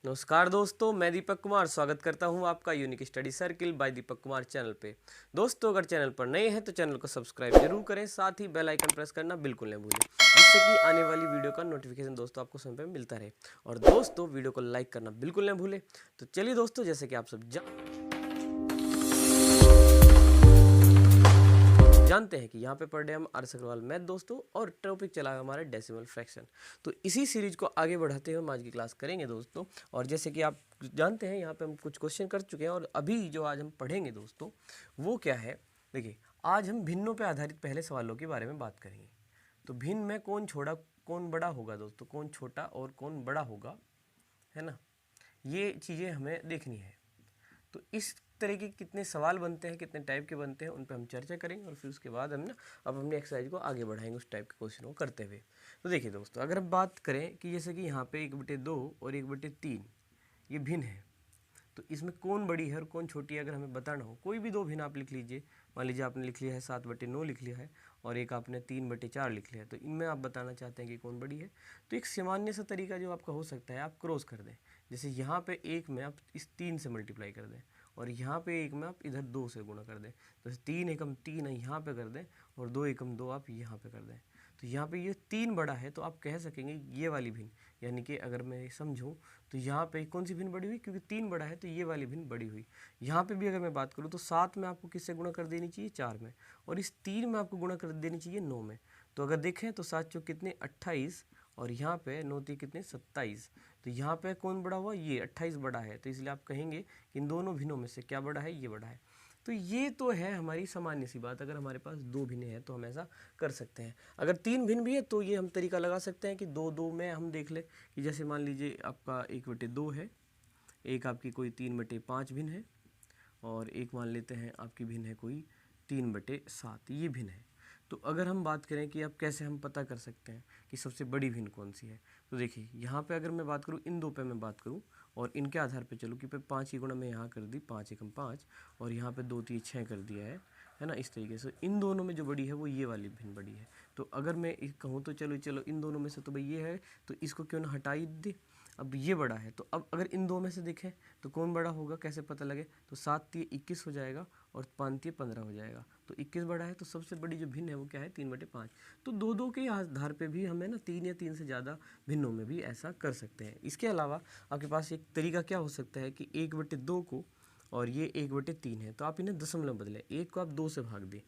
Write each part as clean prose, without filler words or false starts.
नमस्कार दोस्तों, मैं दीपक कुमार स्वागत करता हूं आपका unique study circle bye Deepak Kumar channel पे। दोस्तों, अगर चैनल पर नए हैं तो चैनल को सब्सक्राइब जरूर करें, साथ ही बेल आइकन प्रेस करना बिल्कुल नहीं भूलें, जिससे कि आने वाली वीडियो का नोटिफिकेशन दोस्तों आपको समय पे मिलता रहे। और दोस्तों, वीडियो को लाइक करना बिल्कुल नहीं भूलें। तो चलिए दोस्तों, जैसे कि आप सब जानते हैं कि यहाँ पे पढ़ रहे हम आर एस अग्रवाल मैथ दोस्तों, और टॉपिक चला है हमारा डेसिमल फ्रैक्शन। तो इसी सीरीज को आगे बढ़ाते हुए हम आज की क्लास करेंगे दोस्तों। और जैसे कि आप जानते हैं, यहाँ पे हम कुछ क्वेश्चन कर चुके हैं, और अभी जो आज हम पढ़ेंगे दोस्तों वो क्या है। देखिए, आज हम भिन्नों पर आधारित पहले सवालों के बारे में बात करेंगे। तो भिन्न में कौन बड़ा होगा दोस्तों, कौन छोटा और कौन बड़ा होगा, है ना, ये चीज़ें हमें देखनी है। तो इस तरह के कितने सवाल बनते हैं, कितने टाइप के बनते हैं, उन पर हम चर्चा करेंगे, और फिर उसके बाद हम ना अब अपनी एक्सरसाइज को आगे बढ़ाएंगे उस टाइप के क्वेश्चन को करते हुए। तो देखिए दोस्तों, अगर हम बात करें कि जैसे कि यहाँ पे 1/2 और 1/3 ये भिन्न है, तो इसमें कौन बड़ी है और कौन छोटी है अगर हमें बताना हो, कोई भी दो भिन्न आप लिख लीजिए। मान लीजिए आपने लिख लिया है 7/9 लिख लिया है, और एक आपने 3/4 लिख लिया है। तो इनमें आप बताना चाहते हैं कि कौन बड़ी है। तो एक सामान्य सा तरीका जो आपका हो सकता है, आप क्रॉस कर दें। जैसे यहाँ पे 1 में आप इस 3 से मल्टीप्लाई कर दें, और यहाँ पे 1 में आप इधर 2 से गुणा कर दें। तो 3 एकम 3 है यहाँ पे कर दें, और 2 एकम 2 आप यहाँ पे कर दें। तो यहाँ पे ये 3 बड़ा है, तो आप कह सकेंगे ये वाली भिन्न, यानी कि अगर मैं समझूं तो यहाँ पे कौन सी भिन्न बड़ी हुई, क्योंकि 3 बड़ा है तो ये वाली भिन्न बड़ी हुई। यहाँ पे भी अगर मैं बात करूँ तो 7 में आपको किससे गुणा कर देनी चाहिए, 4 में, और इस 3 में आपको गुणा कर देनी चाहिए 9 में। तो अगर देखें तो 7 चौक कितने 28, और यहाँ पे 9 3 कितने 27। तो यहाँ पे कौन बड़ा हुआ, ये 28 बड़ा है। तो इसलिए आप कहेंगे कि इन दोनों भिन्नों में से क्या बड़ा है, ये बड़ा है। तो ये तो है हमारी सामान्य सी बात। अगर हमारे पास दो भिन्न हैं तो हम ऐसा कर सकते हैं। अगर 3 भिन्न भी है तो ये हम तरीका लगा सकते हैं कि 2 में हम देख ले कि जैसे मान लीजिए आपका 1/2 है, एक आपकी कोई 3/5 भिन्न है, और एक मान लेते हैं आपकी भिन्न है कोई 3/7, ये भिन्न है। तो अगर हम बात करें कि अब कैसे हम पता कर सकते हैं कि सबसे बड़ी भिन्न कौन सी है, तो देखिए यहाँ पे अगर मैं बात करूँ, इन दो पे मैं बात करूँ और इनके आधार पे चलूँ कि 5 की गुणा मैं यहाँ कर दी, 5 एकम 5, और यहाँ पे 2 3 6 कर दिया है ना। इस तरीके से इन दोनों में जो बड़ी है वो ये वाली भिन्न बड़ी है। तो अगर मैं कहूँ तो चलो इन दोनों में से तो भाई ये है, तो इसको क्यों ना हटा ही दे। अब ये बड़ा है, तो अब अगर इन दो में से देखें तो कौन बड़ा होगा, कैसे पता लगे। तो 7 3 21 हो जाएगा, और 5 3 15 हो जाएगा। तो 21 बड़ा है, तो सबसे बड़ी जो भिन्न है वो क्या है, 3/5। तो 2 के आधार पे भी हमें ना 3 या 3 से ज़्यादा भिन्नों में भी ऐसा कर सकते हैं। इसके अलावा आपके पास एक तरीका क्या हो सकता है कि 1/2 को, और ये 1/3 है, तो आप इन्हें दशमलव बदलें। 1 को आप 2 से भाग दें,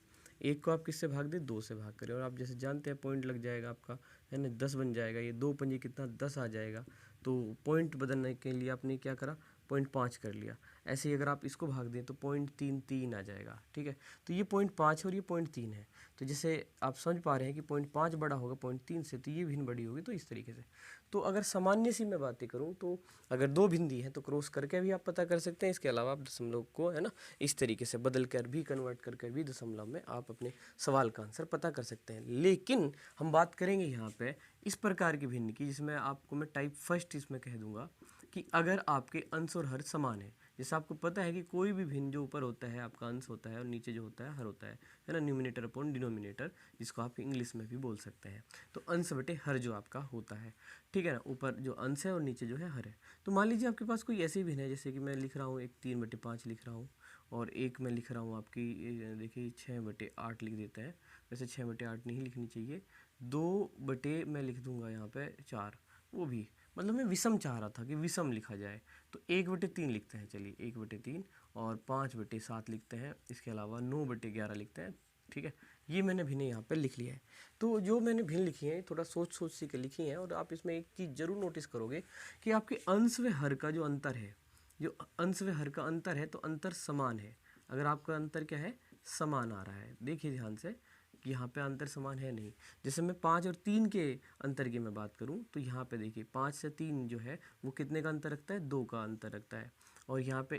1 को आप किससे भाग दें, 2 से भाग करें, और आप जैसे जानते हैं पॉइंट लग जाएगा आपका, है ना, 10 बन जाएगा। ये 2 पंजे कितना 10 आ जाएगा। तो पॉइंट बदलने के लिए आपने क्या करा, 0.5 कर लिया। ऐसे ही अगर आप इसको भाग दें तो 0.33 आ जाएगा, ठीक है। तो ये 0.5 है और ये 0.3 है। तो जैसे आप समझ पा रहे हैं कि 0.5 बड़ा होगा 0.3 से, तो ये भिन्न बड़ी होगी। तो इस तरीके से, तो अगर सामान्य सी मैं बातें करूँ तो अगर दो भिन्न दी है तो क्रॉस करके भी आप पता कर सकते हैं। इसके अलावा आप दशमलव को, है ना, इस तरीके से बदल कर भी, कन्वर्ट करके भी दशमलव में आप अपने सवाल का आंसर पता कर सकते हैं। लेकिन हम बात करेंगे यहाँ पे इस प्रकार की भिन्न की, जिसमें आपको मैं टाइप फर्स्ट इसमें कह दूंगा कि अगर आपके अंश और हर समान है। जैसे आपको पता है कि कोई भी भिन्न जो ऊपर होता है आपका अंश होता है, और नीचे जो होता है हर होता है ना, न्यूमिनेटर अपॉन डिनोमिनेटर, जिसको आप इंग्लिश में भी बोल सकते हैं। तो अंश बटे हर जो आपका होता है, ठीक है ना, ऊपर जो अंश है और नीचे जो है हर है। तो मान लीजिए आपके पास कोई ऐसी भिन्न है, जैसे कि मैं लिख रहा हूँ एक 3/5 लिख रहा हूँ, और एक मैं लिख रहा हूँ आपकी, देखिए 6/8 लिख देते हैं। वैसे 6/8 नहीं लिखनी चाहिए, 2 बटे मैं लिख दूंगा यहाँ पे 4, वो भी मतलब मैं विषम चाह रहा था कि विषम लिखा जाए। तो 1/3 लिखते हैं, चलिए 1/3, और 5/7 लिखते हैं। इसके अलावा 9/11 लिखते हैं, ठीक है। ये मैंने भिन्न यहाँ पे लिख लिया है। तो जो मैंने भिन्न लिखी है थोड़ा सोच सोच सी के लिखी है, और आप इसमें एक चीज़ जरूर नोटिस करोगे कि आपके अंश व हर का जो अंतर है, जो अंश व हर का अंतर है, तो अंतर समान है। अगर आपका अंतर क्या है, समान आ रहा है, देखिए ध्यान से कि यहाँ पे अंतर समान है नहीं। जैसे मैं 5 और 3 के अंतर की मैं बात करूँ तो यहाँ पे देखिए 5 से 3 जो है वो कितने का अंतर रखता है, 2 का अंतर रखता है। और यहाँ पे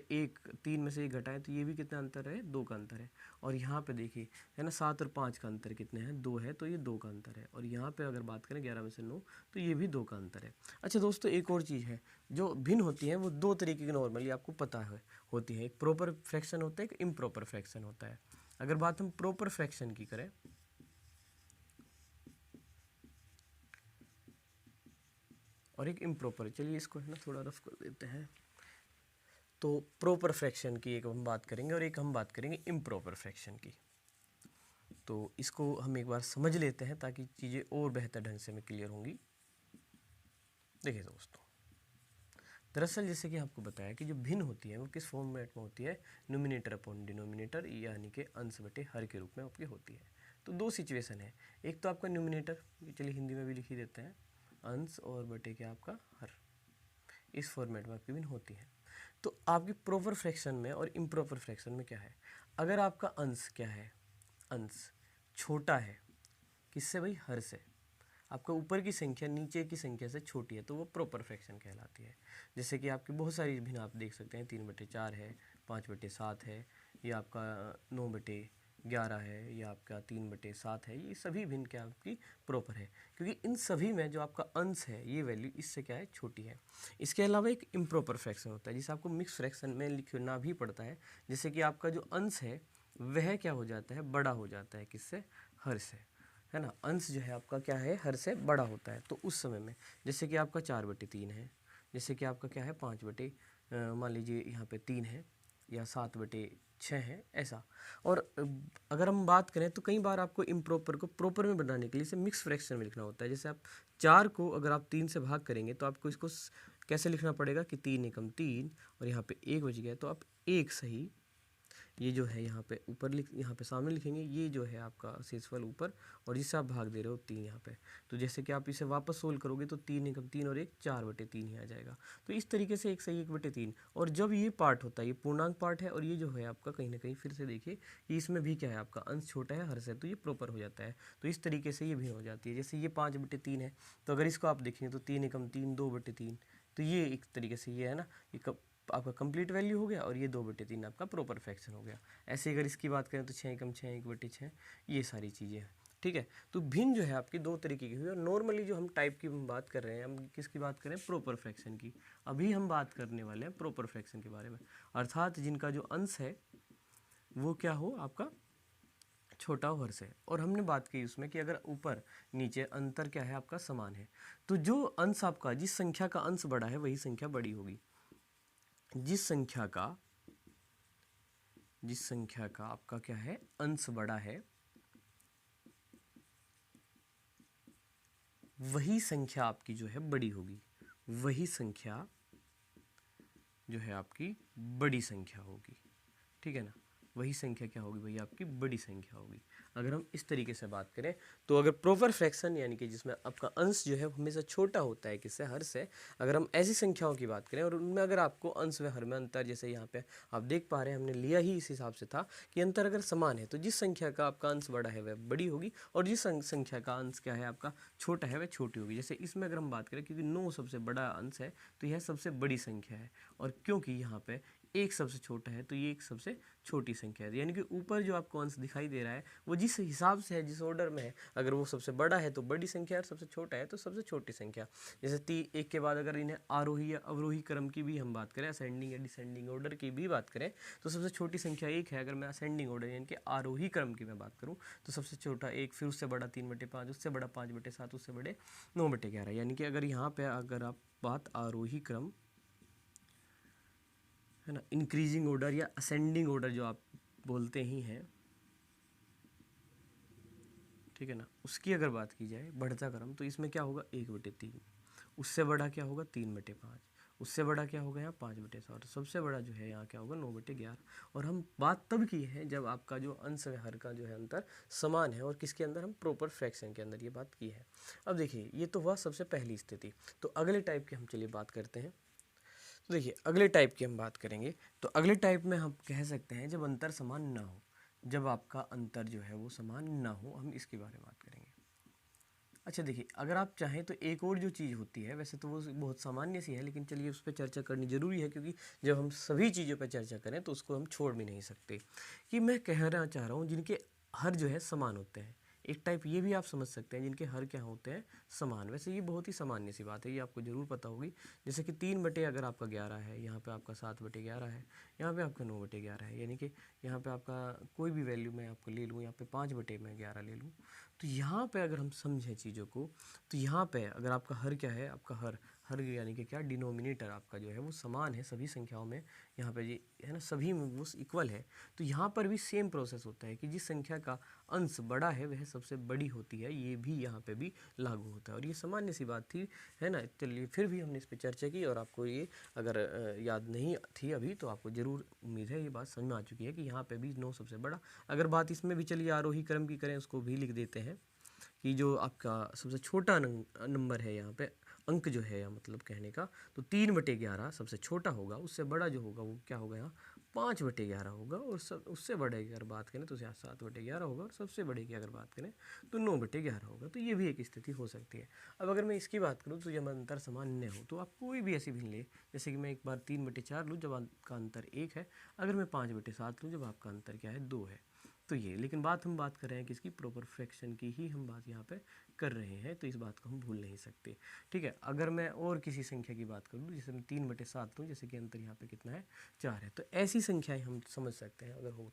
3 में से 1 घटाएं तो ये भी कितना अंतर है, 2 का अंतर है। और यहाँ पे देखिए, है ना, 7 और 5 का अंतर कितने हैं, 2 है, तो ये 2 का अंतर है। और यहाँ पे अगर बात करें 11 में से 9, तो ये भी 2 का अंतर है। अच्छा दोस्तों, एक और चीज़ है, जो भिन्न होती है वो दो तरीके की नॉर्मली आपको पता है होती है। एक प्रॉपर फ्रैक्शन होता है, एक इम्प्रॉपर फ्रैक्शन होता है। अगर बात हम प्रॉपर फ्रैक्शन की करें, और एक इम्प्रॉपर। चलिए इसको है ना थोड़ा रफ कर देते हैं। तो प्रॉपर फ्रैक्शन की एक हम बात करेंगे और एक हम बात करेंगे इम्प्रॉपर फ्रैक्शन की। तो इसको हम एक बार समझ लेते हैं ताकि चीज़ें और बेहतर ढंग से में क्लियर होंगी। देखिए दोस्तों, दरअसल जैसे कि आपको बताया कि जो भिन्न होती है वो किस फॉर्मेट में होती है, न्यूमिनेटर अपॉन डिनोमिनेटर, यानी कि अंश बटे हर के रूप में आपकी होती है। तो दो सिचुएशन है, एक तो आपका न्यूमिनेटर, चलिए हिंदी में भी लिख ही देते हैं, अंश और बटे क्या आपका हर, इस फॉर्मेट में आपकी भिन्न होती है। तो आपकी प्रॉपर फ्रैक्शन में और इम्प्रॉपर फ्रैक्शन में क्या है, अगर आपका अंश क्या है, अंश छोटा है किससे भाई, हर से, आपका ऊपर की संख्या नीचे की संख्या से छोटी है तो वो प्रॉपर फ्रैक्शन कहलाती है। जैसे कि आपकी बहुत सारी भिन्न आप देख सकते हैं, 3/4 है, 5/7 है, या आपका 9/11 है, या आपका 3/7 है, ये सभी भिन्न क्या आपकी प्रॉपर है, क्योंकि इन सभी में जो आपका अंश है ये वैल्यू इससे क्या है, छोटी है। इसके अलावा एक इम्प्रॉपर फ्रैक्शन होता है जिसे आपको मिक्स फ्रैक्शन में लिखना भी पड़ता है। जैसे कि आपका जो अंश है वह क्या हो जाता है, बड़ा हो जाता है किससे, हर से, है ना। अंश जो है आपका क्या है, हर से बड़ा होता है। तो उस समय में जैसे कि आपका 4/3 है, जैसे कि आपका क्या है 5 मान लीजिए यहाँ पे 3 है, या 7/6 है, ऐसा। और अगर हम बात करें तो कई बार आपको इम्प्रॉपर को प्रॉपर में बनाने के लिए इसे मिक्स फ्रैक्शन में लिखना होता है। जैसे आप 4 को अगर आप 3 से भाग करेंगे तो आपको इसको कैसे लिखना पड़ेगा कि 3 एकम 3, और यहाँ पे 1 बच गया तो आप 1 सही, ये जो है यहाँ पे ऊपर लिख, यहाँ पे सामने लिखेंगे, ये जो है आपका शेषफल ऊपर, और जिससे आप भाग दे रहे हो 3 यहाँ पे। तो जैसे कि आप इसे वापस सोल्व करोगे तो 3 एकम 3 और 1 4/3 ही आ जाएगा। तो इस तरीके से 1 सही 1/3। और जब ये पार्ट होता है, ये पूर्णांक पार्ट है, और ये जो है आपका कहीं ना कहीं फिर से देखिए कि इसमें भी क्या है, आपका अंश छोटा है हर से, तो ये प्रॉपर हो जाता है। तो इस तरीके से ये भी हो जाती है। जैसे ये 5/3 है, तो अगर इसको आप देखेंगे तो 3 एकम 3 2/3, तो ये एक तरीके से ये है ना, ये आपका कंप्लीट वैल्यू हो गया, और ये 2/3 आपका प्रॉपर फ्रैक्शन हो गया। ऐसे अगर इसकी बात करें तो 6 एकम 6 1/6, ये सारी चीज़ें हैं, ठीक है। तो भिन्न जो है आपकी दो तरीके की हुई, और नॉर्मली जो हम टाइप की हम बात कर रहे हैं, हम किसकी बात करें, प्रॉपर फ्रैक्शन की। अभी हम बात करने वाले हैं प्रॉपर फ्रैक्शन के बारे में, अर्थात जिनका जो अंश है वो क्या हो, आपका छोटा हो हर से। और हमने बात की उसमें कि अगर ऊपर नीचे अंतर क्या है, आपका समान है, तो जो अंश आपका, जिस संख्या का अंश बड़ा है वही संख्या बड़ी होगी। जिस संख्या का आपका क्या है, अंश बड़ा है, वही संख्या आपकी जो है बड़ी होगी, वही संख्या जो है आपकी बड़ी संख्या होगी, ठीक है ना। वही संख्या क्या होगी भैया, आपकी बड़ी संख्या होगी। अगर हम इस तरीके से बात करें तो अगर प्रॉपर फ्रैक्शन यानी कि जिसमें आपका अंश जो है हमेशा छोटा होता है किससे, हर से, अगर हम ऐसी संख्याओं की बात करें और उनमें अगर आपको अंश व हर में अंतर, जैसे यहाँ पे आप देख पा रहे हैं हमने लिया ही इस हिसाब से था कि अंतर अगर समान है तो जिस संख्या का आपका अंश बड़ा है वह बड़ी होगी, और जिस संख्या का अंश क्या है आपका छोटा है वह छोटी होगी। जैसे इसमें अगर हम बात करें, क्योंकि 9 सबसे बड़ा अंश है तो यह सबसे बड़ी संख्या है, और क्योंकि यहाँ पे एक सबसे छोटा है तो ये एक सबसे छोटी संख्या है। यानी कि ऊपर जो आपको अंश दिखाई दे रहा है वो जिस हिसाब से है, जिस ऑर्डर में है, अगर वो सबसे बड़ा है तो बड़ी संख्या है, और सबसे छोटा है तो सबसे छोटी संख्या। जैसे एक के बाद अगर इन्हें आरोही या अवरोही क्रम की भी हम बात करें, असेंडिंग या डिसेंडिंग ऑर्डर की भी बात करें, तो सबसे छोटी संख्या 1 है। अगर मैं असेंडिंग ऑर्डर यानी कि आरोही क्रम की मैं बात करूँ तो सबसे छोटा 1, फिर उससे बड़ा 3/5, उससे बड़ा 5/7, उससे बड़े 9/11। यानी कि अगर यहाँ पे अगर आप बात आरोही क्रम है ना, इंक्रीजिंग ऑर्डर या असेंडिंग ऑर्डर जो आप बोलते ही हैं, ठीक है ना, उसकी अगर बात की जाए बढ़ता क्रम, तो इसमें क्या होगा 1/3, उससे बड़ा क्या होगा 3/5, उससे बड़ा क्या होगा यहाँ 5/7, सबसे बड़ा जो है यहाँ क्या होगा 9/11। और हम बात तब की है जब आपका जो अंश व हर का जो है अंतर समान है, और किसके अंदर, हम प्रॉपर फ्रैक्शन के अंदर ये बात की है। अब देखिए ये तो हुआ सबसे पहली स्थिति। तो अगले टाइप की हम चलिए बात करते हैं। तो देखिए अगले टाइप की हम बात करेंगे, तो अगले टाइप में हम कह सकते हैं जब अंतर समान ना हो, जब आपका अंतर जो है वो समान ना हो, हम इसके बारे में बात करेंगे। अच्छा देखिए, अगर आप चाहें तो एक और जो चीज़ होती है, वैसे तो वो बहुत सामान्य सी है, लेकिन चलिए उस पर चर्चा करनी ज़रूरी है, क्योंकि जब हम सभी चीज़ों पर चर्चा करें तो उसको हम छोड़ भी नहीं सकते। कि मैं कहना चाह रहा हूँ जिनके हर जो है समान होते हैं। एक टाइप ये भी आप समझ सकते हैं जिनके हर क्या होते हैं, समान। वैसे ये बहुत ही सामान्य सी बात है, ये आपको ज़रूर पता होगी। जैसे कि 3 अगर आपका 11 है, यहाँ पे आपका 7/11 है, यहाँ पे आपका 9/11 है, यानी कि यहाँ पे आपका कोई भी वैल्यू मैं आपको ले लूँ, यहाँ पे 5/11 ले लूँ, तो यहाँ पे अगर हम समझें चीज़ों को, तो यहाँ पे अगर आपका हर क्या है, आपका हर हर यानी कि क्या डिनोमिनेटर आपका जो है वो समान है सभी संख्याओं में, यहाँ पे ये है ना सभी में वो इक्वल है। तो यहाँ पर भी सेम प्रोसेस होता है कि जिस संख्या का अंश बड़ा है वह सबसे बड़ी होती है, ये भी यहाँ पे भी लागू होता है। और ये सामान्य सी बात थी, है ना। चलिए फिर भी हमने इस पर चर्चा की और आपको ये अगर याद नहीं थी अभी तो आपको ज़रूर उम्मीद है ये बात समझ में आ चुकी है कि यहाँ पे भी 9 सबसे बड़ा। अगर बात इसमें भी चलिए आरोही क्रम की करें, उसको भी लिख देते हैं कि जो आपका सबसे छोटा नंबर है यहाँ पे, अंक जो है या मतलब कहने का, तो 3/11 सबसे छोटा होगा, उससे बड़ा जो होगा वो क्या होगा यहाँ 5/11 होगा, और सब उससे बड़े की अगर बात करें तो यहाँ 7/11 होगा, और सबसे बड़े की अगर बात करें तो 9/11 होगा। तो ये भी एक स्थिति हो सकती है। अब अगर मैं इसकी बात करूँ तो जब अंतर सामान्य हो तो आप कोई भी ऐसी भिन्न ले, जैसे कि मैं एक बार 3/4 लूँ जब आपका अंतर 1 है, अगर मैं 5/7 लूँ जब आपका अंतर क्या है 2 है। तो ये, लेकिन हम बात कर रहे हैं किसकी, प्रॉपर फ्रैक्शन की ही हम बात यहाँ पे कर रहे हैं, तो इस बात को हम भूल नहीं सकते। ठीक है, अगर मैं और किसी संख्या की बात करूँ, जैसे मैं 3/7 लूँ, जैसे कि अंतर यहाँ पे कितना है 4 है, तो ऐसी संख्याएं हम समझ सकते हैं अगर हो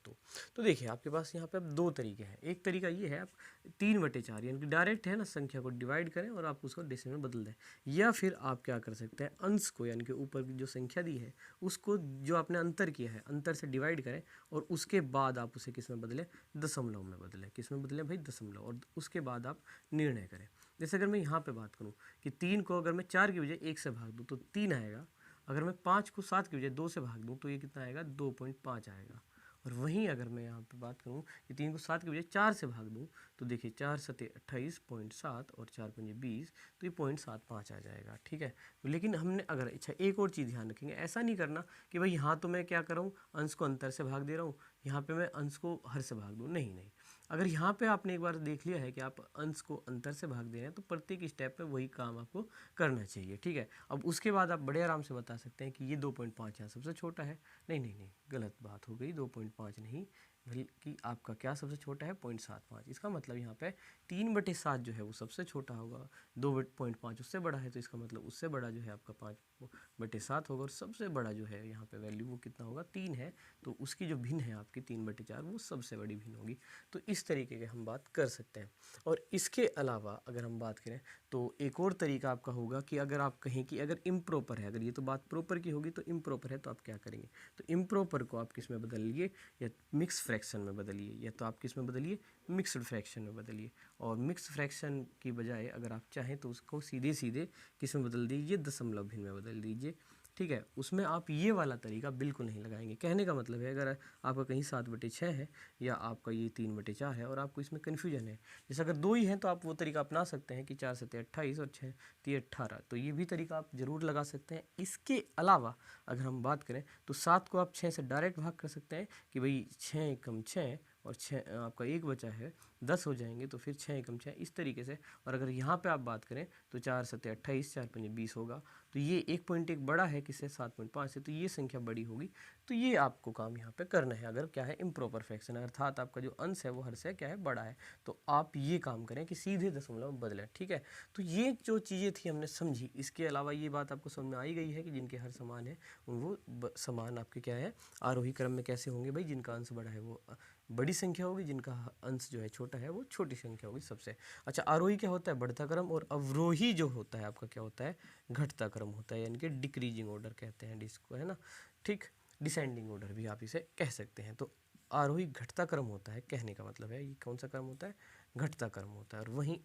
तो देखिए आपके पास यहाँ पे अब 2 तरीके हैं। एक तरीका ये है, आप 3/4 यानी कि डायरेक्ट है ना संख्या को डिवाइड करें और आप उसको डेसिमल में बदल दें, या फिर आप क्या कर सकते हैं, अंश को यानी कि ऊपर की जो संख्या दी है उसको जो आपने अंतर किया है अंतर से डिवाइड करें, और उसके बाद आप उसे किस में बदलें, दशमलव में बदलें। किस में बदलें भाई, दशमलव, और उसके बाद आप निर्णय करें। जैसे अगर मैं यहाँ पे बात करूँ कि 3 को अगर मैं 4 की बजाय 1 से भाग दूँ तो 3 आएगा, अगर मैं 5 को 7 की बजाय 2 से भाग दूँ तो ये कितना आएगा 2.5 आएगा। और वहीं अगर मैं यहाँ पे बात करूँ कि 3 को 7 की बजाय 4 से भाग दूँ तो देखिए 4 7 28.7 और 4 5 20, तो ये 0.75 आ जाएगा। ठीक है, लेकिन हमने अगर अच्छा एक और चीज़ ध्यान रखेंगे, ऐसा नहीं करना कि भाई यहाँ तो मैं क्या कर रहा हूँ, अंश को अंतर से भाग दे रहा हूँ, यहाँ पे मैं अंश को हर से भाग दूँ, नहीं नहीं। अगर यहाँ पे आपने एक बार देख लिया है कि आप अंश को अंतर से भाग दे रहे हैं तो प्रत्येक स्टेप पे वही काम आपको करना चाहिए। ठीक है, अब उसके बाद आप बड़े आराम से बता सकते हैं कि ये 2.5 यहाँ सबसे छोटा है। नहीं नहीं नहीं, गलत बात हो गई, 2.5 नहीं, बल्कि आपका क्या सबसे छोटा है 0.75। इसका मतलब यहाँ पे 3/7 जो है वो सबसे छोटा होगा, 2.5 उससे बड़ा है, तो इसका मतलब उससे बड़ा जो है आपका 5/7 होगा, और सबसे बड़ा जो है यहाँ पे वैल्यू वो कितना होगा 3 है, तो उसकी जो भिन्न है आपकी 3/4 वो सबसे बड़ी भिन्न होगी। तो इस तरीके के हम बात कर सकते हैं। और इसके अलावा अगर हम बात करें तो एक और तरीका आपका होगा कि अगर आप कहें कि अगर इम्प्रॉपर है, अगर ये तो बात प्रॉपर की होगी तो इम्प्रॉपर है तो आप क्या करेंगे, तो इम्प्रॉपर को आप किस में बदलिए, या मिक्स फ्रैक्शन में बदलिए, या तो आप किस में बदलिए, मिक्स्ड फ्रैक्शन में बदलिए। और मिक्स फ्रैक्शन की बजाय अगर आप चाहें तो उसको सीधे सीधे किस में बदल दीजिए, दशमलव भिन्न में बदल दीजिए। ठीक है, उसमें आप ये वाला तरीका बिल्कुल नहीं लगाएंगे। कहने का मतलब है, अगर आपका कहीं 7/6 है या आपका ये 3/4 है और आपको इसमें कन्फ्यूजन है, जैसे अगर 2 ही हैं तो आप वो तरीका अपना सकते हैं कि 4 7 28 और 6 3 18, तो ये भी तरीका आप ज़रूर लगा सकते हैं। इसके अलावा अगर हम बात करें तो 7 को आप 6 से डायरेक्ट भाग कर सकते हैं कि भाई 6 एकम 6 और 6 आपका 1 बचा है 10 हो जाएंगे, तो फिर 6 एकम 6 इस तरीके से। और अगर यहाँ पे आप बात करें तो 4 7 28, 4 5 20 होगा, तो ये 1 बड़ा है किससे, 7.5 से, तो ये संख्या बड़ी होगी। तो ये आपको काम यहाँ पे करना है। अगर क्या है इम्प्रॉपर फ्रैक्शन, अर्थात आपका जो अंश है वो हर से क्या है बड़ा है, तो आप ये काम करें कि सीधे दशमलव में बदलें। ठीक है, तो ये जो चीज़ें थी हमने समझी। इसके अलावा ये बात आपको समझ में आई गई है कि जिनके हर समान है वो समान आपके क्या है आरोही क्रम में कैसे होंगे भाई, जिनका अंश बड़ा है वो बड़ी संख्या होगी, जिनका अंश जो है छोटा है वो छोटी संख्या होगी सबसे। अच्छा, आरोही क्या होता है, बढ़ता क्रम, और अवरोही जो होता है आपका क्या होता है, घटता क्रम होता है, यानी कि डिक्रीजिंग ऑर्डर कहते हैं जिसको, है ना। ठीक, डिसेंडिंग ऑर्डर भी आप इसे कह सकते हैं। तो आरोही घटता क्रम होता है, कहने का मतलब है ये कौन सा क्रम होता है, घटता क्रम होता है। और वहीं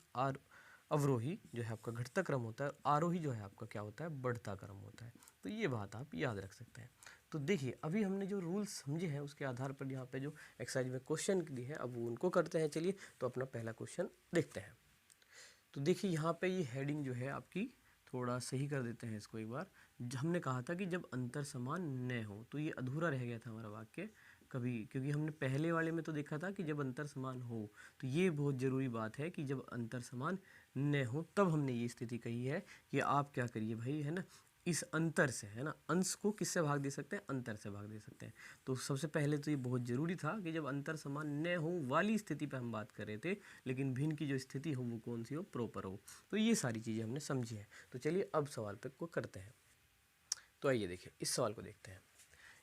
अवरोही जो है आपका घटता क्रम होता है, आरोही जो है आपका क्या होता है, बढ़ता क्रम होता है। तो ये बात आप याद रख सकते हैं। तो देखिए अभी हमने जो रूल्स समझे हैं उसके आधार पर यहाँ पे जो एक्सरसाइज में क्वेश्चन दिए हैं अब वो उनको करते हैं। चलिए तो अपना पहला क्वेश्चन देखते हैं। तो देखिए यहाँ पे ये हेडिंग जो है आपकी थोड़ा सही कर देते हैं इसको एक बार। हमने कहा था कि जब अंतर समान न हो, तो ये अधूरा रह गया था हमारा वाक्य कभी, क्योंकि हमने पहले वाले में तो देखा था कि जब अंतर समान हो, तो ये बहुत ज़रूरी बात है कि जब अंतर समान न हो तब हमने ये स्थिति कही है कि आप क्या करिए भाई, है ना, इस अंतर से, है ना, अंश को किससे भाग दे सकते हैं, अंतर से भाग दे सकते हैं। तो सबसे पहले तो ये बहुत ज़रूरी था कि जब अंतर समान न हो वाली स्थिति पे हम बात कर रहे थे, लेकिन भिन्न की जो स्थिति हो वो कौन सी हो, प्रॉपर हो। तो ये सारी चीज़ें हमने समझी हैं। तो चलिए अब सवाल तक को करते हैं। तो आइए देखिए इस सवाल को देखते हैं।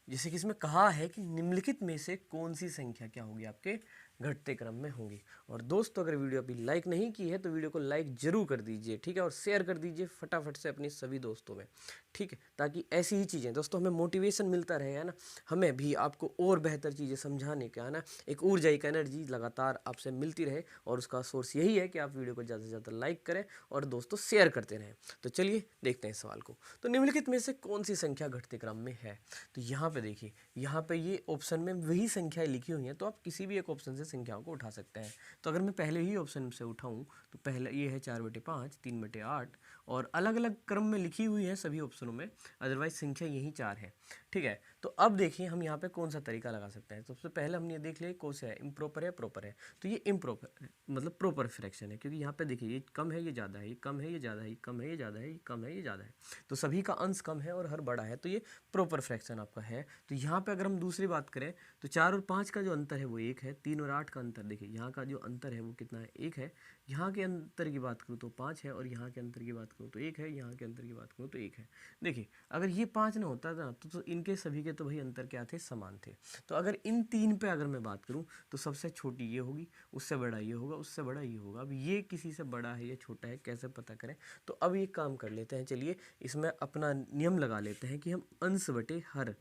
जैसे कि इसमें कहा है कि निम्नलिखित में से कौन सी संख्या क्या होगी आपके घटते क्रम में होंगी। और दोस्तों अगर वीडियो अभी लाइक नहीं की है तो वीडियो को लाइक जरूर कर दीजिए, ठीक है, और शेयर कर दीजिए फटाफट से अपने सभी दोस्तों में, ठीक है, ताकि ऐसी ही चीज़ें दोस्तों हमें मोटिवेशन मिलता रहे, है ना, हमें भी आपको और बेहतर चीज़ें समझाने का, है ना, एक ऊर्जा एक एनर्जी लगातार आपसे मिलती रहे। और उसका सोर्स यही है कि आप वीडियो को ज़्यादा से ज़्यादा लाइक करें और दोस्तों शेयर करते रहें। तो चलिए देखते हैं सवाल को। तो निम्नलिखित में से कौन सी संख्या घटते क्रम में है? तो यहाँ पे देखिए, यहाँ पे ये ऑप्शन में वही संख्याएं लिखी हुई हैं, तो आप किसी भी एक ऑप्शन से संख्याओं को उठा सकते हैं। तो अगर मैं पहले ही ऑप्शन से उठाऊँ तो पहले ये है 4/5, 3/8, और अलग अलग क्रम में लिखी हुई है सभी ऑप्शनों में, अदरवाइज संख्या यही 4 है, ठीक है। तो अब देखिए हम यहाँ पे कौन सा तरीका लगा सकते हैं। सबसे पहले हमने ये देख लिया कौन सा है, इम्प्रॉपर है प्रॉपर है। तो ये इम्प्रॉपर मतलब प्रॉपर फ्रैक्शन है, क्योंकि यहाँ पे देखिए ये कम है ये ज़्यादा है, ये कम है ये ज़्यादा है, ये कम है ये ज़्यादा है, ये कम है ये ज़्यादा है, तो सभी का अंश कम है और हर बड़ा है, तो ये प्रॉपर फ्रैक्शन आपका है। तो यहाँ पे अगर हम दूसरी बात करें तो 4 और 5 का जो अंतर है वो 1 है, 3 और 8 का अंतर देखिए यहाँ का जो अंतर है वो कितना है, 1 है। यहाँ के अंतर की बात करूँ तो 5 है, और यहाँ के अंतर की बात करूँ तो 1 है, यहाँ के अंतर की बात करूँ तो 1 है। देखिए अगर ये 5 ना होता था तो इनके सभी के तो भाई अंतर क्या थे, समान थे। तो अगर इन तीन पे अगर मैं बात करूँ तो सबसे छोटी ये होगी, उससे बड़ा ये होगा, उससे बड़ा ये होगा। अब ये किसी से बड़ा है या छोटा है कैसे पता करें? तो अब ये काम कर लेते हैं, चलिए इसमें अपना नियम लगा लेते हैं कि हम अंश बटे हर,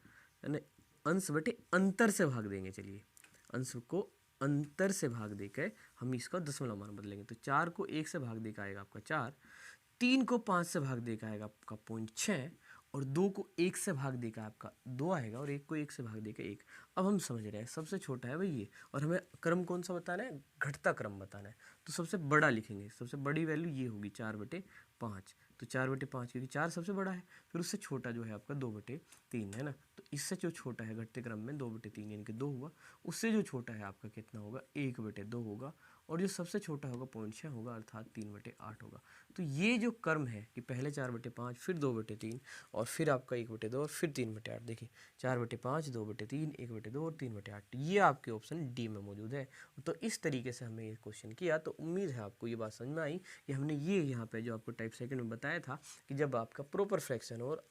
यानी अंश बटे अंतर से भाग देंगे। चलिए अंश को अंतर से भाग देकर हम इसका दशमलव मान बदलेंगे। तो 4 को 1 से भाग देकर आएगा आपका 4, 3 को 5 से भाग देकर आएगा आपका 0.6, और 2 को 1 से भाग देकर आपका 2 आएगा, और 1 को 1 से भाग देकर 1। अब हम समझ रहे हैं सबसे छोटा है भाई ये, और हमें क्रम कौन सा बताना है, घटता क्रम बताना है। तो सबसे बड़ा लिखेंगे, सबसे बड़ी वैल्यू ये होगी 4/5। तो 4/5 क्योंकि 4 सबसे बड़ा है, फिर उससे छोटा जो है आपका 2/3 है ना। तो इससे जो छोटा है घटते क्रम में 2/3 यानी कि 2 हुआ, उससे जो छोटा है आपका कितना होगा, 1/2 होगा, और जो सबसे छोटा होगा 0.6 होगा, अर्थात 3/8 होगा। तो ये जो क्रम है कि पहले 4/5 फिर 2/3 और फिर आपका 1/2 और फिर 3/8, देखिए 4/5 2/3 1/2 और 3/8, ये आपके ऑप्शन डी में मौजूद है। तो इस तरीके से हमें ये क्वेश्चन किया। तो उम्मीद है आपको ये बात समझ में आई कि हमने ये यहाँ पे जो आपको टाइप सेकंड में बताया था कि जब आपका प्रॉपर फ्रैक्शन और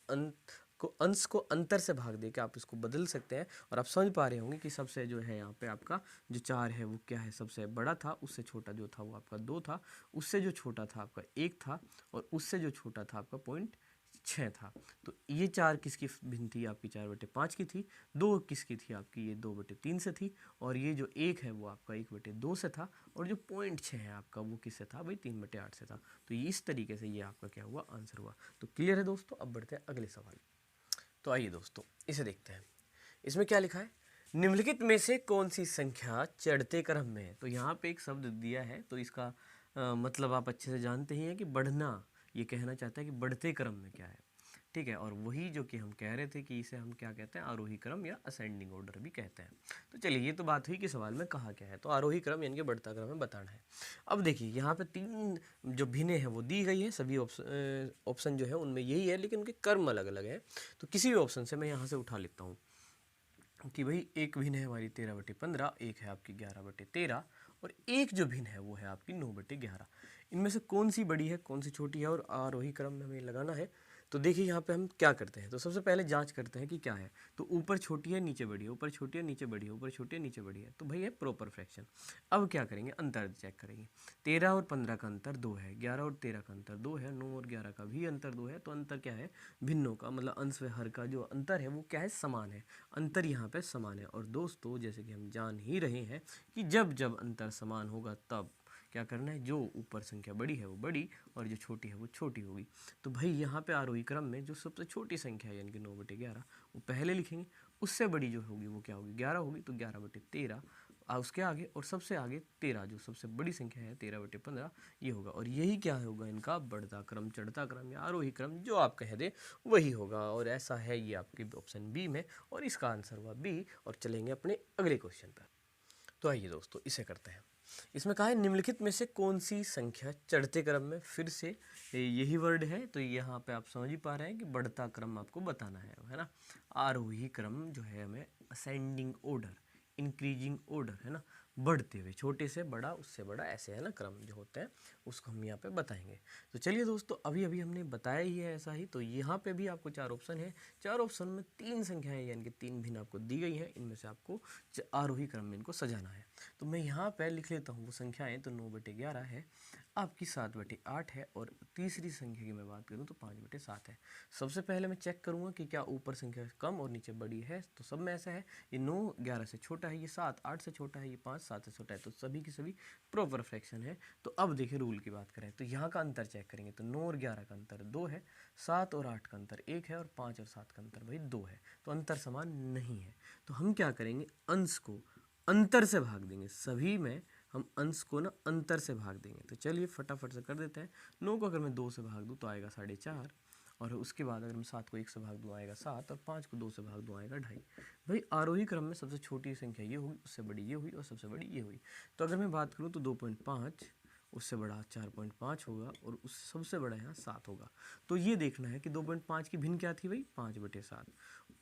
अंश को अंतर से भाग दे के आप इसको बदल सकते हैं। और आप समझ पा रहे होंगे कि सबसे जो है यहाँ पे आपका जो 4 है वो क्या है, सबसे बड़ा था, उससे छोटा जो था वो आपका 2 था, उससे जो छोटा था आपका 1 था, और उससे जो छोटा था आपका 0.6 था। तो ये 4 किसकी भिन्न थी, आपकी 4/5 की थी। 2 किसकी थी, आपकी ये 2/3 से थी। और ये जो 1 है वो आपका 1/2 से था। और जो 0.6 है आपका वो किससे था भाई, 3/8 से था। तो इस तरीके से ये आपका क्या हुआ, आंसर हुआ। तो क्लियर है दोस्तों। अब बढ़ते हैं अगले सवाल। तो आइए दोस्तों इसे देखते हैं। इसमें क्या लिखा है, निम्नलिखित में से कौन सी संख्या चढ़ते क्रम में है? तो यहाँ पे एक शब्द दिया है, तो इसका मतलब आप अच्छे से जानते ही हैं कि बढ़ना, ये कहना चाहता है कि बढ़ते क्रम में क्या है, ठीक है। और वही जो कि हम कह रहे थे कि इसे हम क्या कहते हैं, आरोही क्रम या असेंडिंग ऑर्डर भी कहते हैं। तो चलिए ये तो बात हुई कि सवाल में कहा क्या है, तो आरोही क्रम यानी कि बढ़ता क्रम में बताना है। अब देखिए यहाँ पे 3 जो भिन्नें हैं वो दी गई है, सभी ऑप्शन जो है उनमें यही है, लेकिन उनके क्रम अलग अलग है। तो किसी भी ऑप्शन से मैं यहाँ से उठा लेता हूँ कि भाई एक भिन्न है हमारी 13/15, एक है आपकी 11/13, और एक जो भिन्न है वो है आपकी 9/11। इनमें से कौन सी बड़ी है कौन सी छोटी है, और आरोही क्रम में हमें लगाना है। तो देखिए यहाँ पे हम क्या करते हैं, तो सबसे पहले जांच करते हैं कि क्या है। तो ऊपर छोटी है नीचे बड़ी है, ऊपर छोटी है नीचे बड़ी है, ऊपर छोटी है नीचे बड़ी है, तो भाई है प्रॉपर फ्रैक्शन। अब क्या करेंगे, अंतर चेक करेंगे। 13 और 15 का अंतर 2 है, 11 और 13 का अंतर 2 है, 9 और 11 का भी अंतर 2 है। तो अंतर क्या है, भिन्नों का मतलब अंश व हर का जो अंतर है वो क्या है, समान है। अंतर यहाँ पे समान है। और दोस्तों जैसे कि हम जान ही रहे हैं कि जब जब अंतर समान होगा तब क्या करना है, जो ऊपर संख्या बड़ी है वो बड़ी और जो छोटी है वो छोटी होगी। तो भाई यहाँ पे आरोही क्रम में जो सबसे छोटी संख्या है यानी कि 9/11 वो पहले लिखेंगे, उससे बड़ी जो होगी वो क्या होगी, 11 होगी, तो 11/13 उसके आगे, और सबसे आगे 13 जो सबसे बड़ी संख्या है 13/15 ये होगा। और यही क्या होगा, इनका बढ़ता क्रम चढ़ता क्रम या आरोही क्रम जो आप कह दे वही होगा। और ऐसा है ये आपके ऑप्शन बी में, और इसका आंसर हुआ बी। और चलेंगे अपने अगले क्वेश्चन पर। तो आइए दोस्तों इसे करते हैं। इसमें कहा है निम्नलिखित में से कौन सी संख्या चढ़ते क्रम में, फिर से यही वर्ड है। तो यहाँ पे आप समझ ही पा रहे हैं कि बढ़ता क्रम आपको बताना है ना। आरोही क्रम जो है हमें असेंडिंग ऑर्डर इंक्रीजिंग ऑर्डर, है ना, बढ़ते हुए, छोटे से बड़ा उससे बड़ा, ऐसे है ना क्रम जो होता है उसको हम यहाँ पे बताएंगे। तो चलिए दोस्तों, अभी अभी हमने बताया ही है ऐसा ही। तो यहाँ पे भी आपको 4 ऑप्शन है, 4 ऑप्शन में 3 संख्याएं यानी कि 3 भिन्न आपको दी गई हैं, इनमें से आपको आरोही क्रम में इनको सजाना है। तो मैं यहाँ पे लिख लेता हूँ वो संख्याएं। तो 9/11 है, आपकी 7/8 है, और तीसरी संख्या की मैं बात करूँ तो 5/7 है। सबसे पहले मैं चेक करूँगा कि क्या ऊपर संख्या कम और नीचे बड़ी है। तो सब में ऐसा है, ये 9 11 से छोटा है, ये 7 8 से छोटा है, ये 5 7 से छोटा है, तो सभी की सभी प्रॉपर फ्रैक्शन है। तो अब देखिए रूल की बात करें तो यहाँ का अंतर चेक करेंगे। तो 9 और 11 का अंतर 2 है, 7 और 8 का अंतर 1 है, और 5 और 7 का अंतर भाई 2 है। तो अंतर समान नहीं है। तो हम क्या करेंगे, अंश को अंतर से भाग देंगे। सभी में हम अंश को ना अंतर से भाग देंगे। तो चलिए फटाफट से कर देते हैं। 9 को अगर मैं 2 से भाग दूँ तो आएगा 4.5, और उसके बाद अगर मैं 7 को 1 से भाग दूँ आएगा 7, और 5 को 2 से भाग दूँ आएगा 2.5। भाई आरोही क्रम में सबसे छोटी संख्या ये हुई, उससे बड़ी ये हुई, और सबसे बड़ी ये हुई। तो अगर मैं बात करूँ तो 2.5, उससे बड़ा 4.5 होगा, और उस सबसे बड़ा यहाँ 7 होगा। तो ये देखना है कि 2.5 की भिन्न क्या थी भाई, 5/7।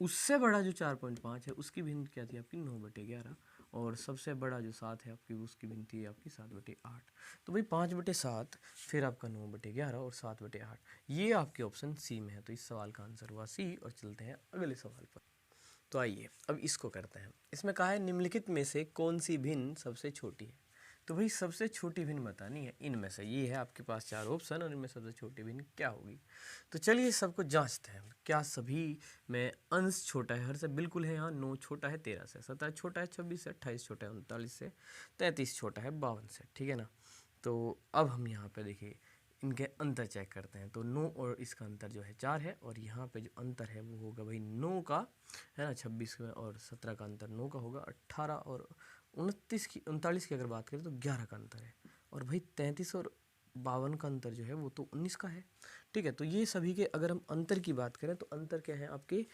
उससे बड़ा जो 4.5 है उसकी भिन्न क्या थी आपकी, 9/11, और सबसे बड़ा जो 7 है आपकी उसकी भिन्न थी आपकी 7/8। तो भाई 5/7, फिर आपका 9/11 और 7/8, ये आपके ऑप्शन सी में है। तो इस सवाल का आंसर हुआ सी। और चलते हैं अगले सवाल पर। तो आइए अब इसको करते हैं। इसमें कहा है निम्नलिखित में से कौन सी भिन्न सबसे छोटी है। तो भाई सबसे छोटी भिन्न बतानी है इनमें से। ये है आपके पास 4 ऑप्शन, और इनमें सबसे छोटी भिन्न क्या होगी। तो चलिए सबको जांचते हैं, क्या सभी में अंश छोटा है हर से। बिल्कुल है, यहाँ 9 छोटा है 13 से, 17 छोटा है 26 से, 28 छोटा है 39 से, 33 छोटा है 52 से, ठीक है ना। तो अब हम यहाँ पे देखिए इनके अंतर चेक करते हैं। तो 9 और इसका अंतर जो है 4 है, और यहाँ पे जो अंतर है वो होगा भाई 9 का, है ना, 26 में, और 17 का अंतर 9 का होगा। 18 और 39 की अगर बात करें तो 11 का अंतर है, और भाई 33 और 52 का अंतर जो है वो तो 19 का है, ठीक है। तो ये सभी के अगर हम अंतर की बात करें तो अंतर क्या है आपके,